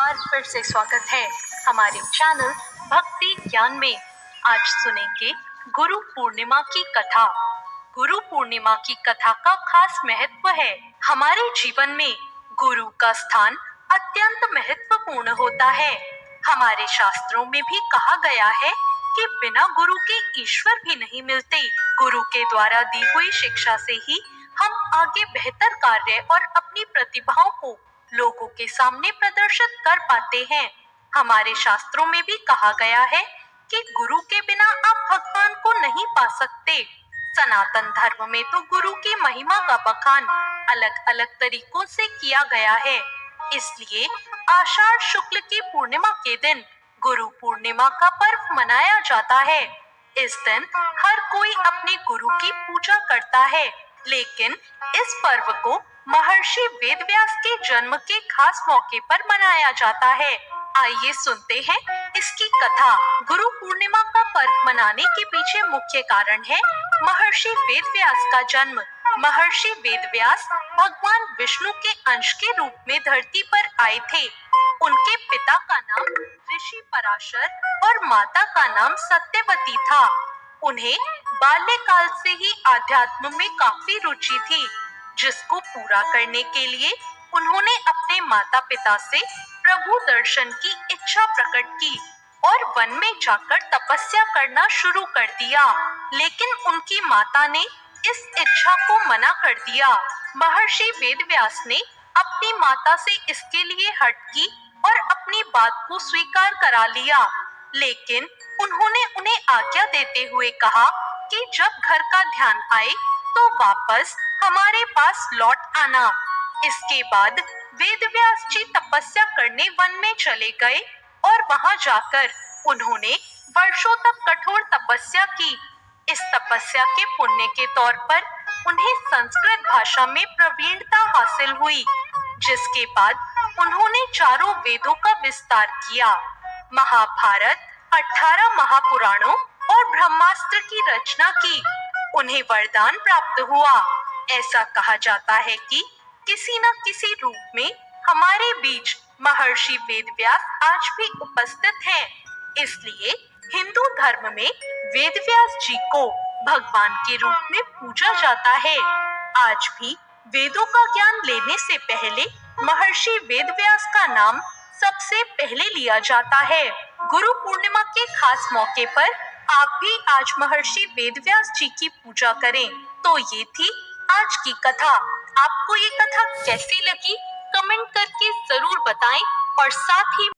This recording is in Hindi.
बार फिर से स्वागत है हमारे चैनल भक्ति ज्ञान में। आज सुनेंगे गुरु पूर्णिमा की कथा। गुरु पूर्णिमा की कथा का खास महत्व है। हमारे जीवन में गुरु का स्थान अत्यंत महत्वपूर्ण होता है। हमारे शास्त्रों में भी कहा गया है कि बिना गुरु के ईश्वर भी नहीं मिलते। गुरु के द्वारा दी हुई शिक्षा से ही हम आगे बेहतर कार्य और अपनी प्रतिभाओं को लोगों के सामने प्रदर्शित कर पाते हैं। हमारे शास्त्रों में भी कहा गया है कि गुरु के बिना आप भगवान को नहीं पा सकते। सनातन धर्म में तो गुरु की महिमा का बखान अलग अलग तरीकों से किया गया है। इसलिए आषाढ़ शुक्ल की पूर्णिमा के दिन गुरु पूर्णिमा का पर्व मनाया जाता है। इस दिन हर कोई अपने गुरु की पूजा करता है, लेकिन इस पर्व को महर्षि वेदव्यास के जन्म के खास मौके पर मनाया जाता है। आइए सुनते हैं इसकी कथा। गुरु पूर्णिमा का पर्व मनाने के पीछे मुख्य कारण है महर्षि वेदव्यास का जन्म। महर्षि वेदव्यास भगवान विष्णु के अंश के रूप में धरती पर आए थे। उनके पिता का नाम ऋषि पराशर और माता का नाम सत्यवती था। उन्हें बाल्यकाल से ही अध्यात्म में काफी रुचि थी, जिसको पूरा करने के लिए उन्होंने अपने माता पिता से प्रभु दर्शन की इच्छा प्रकट की और वन में जाकर तपस्या करना शुरू कर दिया। लेकिन उनकी माता ने इस इच्छा को मना कर दिया। महर्षि वेदव्यास ने अपनी माता से इसके लिए हट की और अपनी बात को स्वीकार करा लिया। लेकिन उन्होंने उन्हें आज्ञा देते हुए कहा कि जब घर का ध्यान आए तो वापस हमारे पास लौट आना। इसके बाद वेदव्यास जी तपस्या करने वन में चले गए और वहां जाकर उन्होंने वर्षों तक कठोर तपस्या की। इस तपस्या के पुण्य के तौर पर उन्हें संस्कृत भाषा में प्रवीणता हासिल हुई, जिसके बाद उन्होंने चारों वेदों का विस्तार किया। महाभारत, 18 महापुराणों और ब्रह्मास्त्र की रचना की। उन्हें वरदान प्राप्त हुआ। ऐसा कहा जाता है कि किसी न किसी रूप में हमारे बीच महर्षि वेदव्यास आज भी उपस्थित हैं। इसलिए हिंदू धर्म में वेदव्यास जी को भगवान के रूप में पूजा जाता है। आज भी वेदों का ज्ञान लेने से पहले महर्षि वेदव्यास का नाम सबसे पहले लिया जाता है। गुरु पूर्णिमा के खास मौके पर आप भी आज महर्षि वेदव्यास जी की पूजा करें। तो ये थी आज की कथा। आपको ये कथा कैसी लगी कमेंट करके जरूर बताएं और साथ ही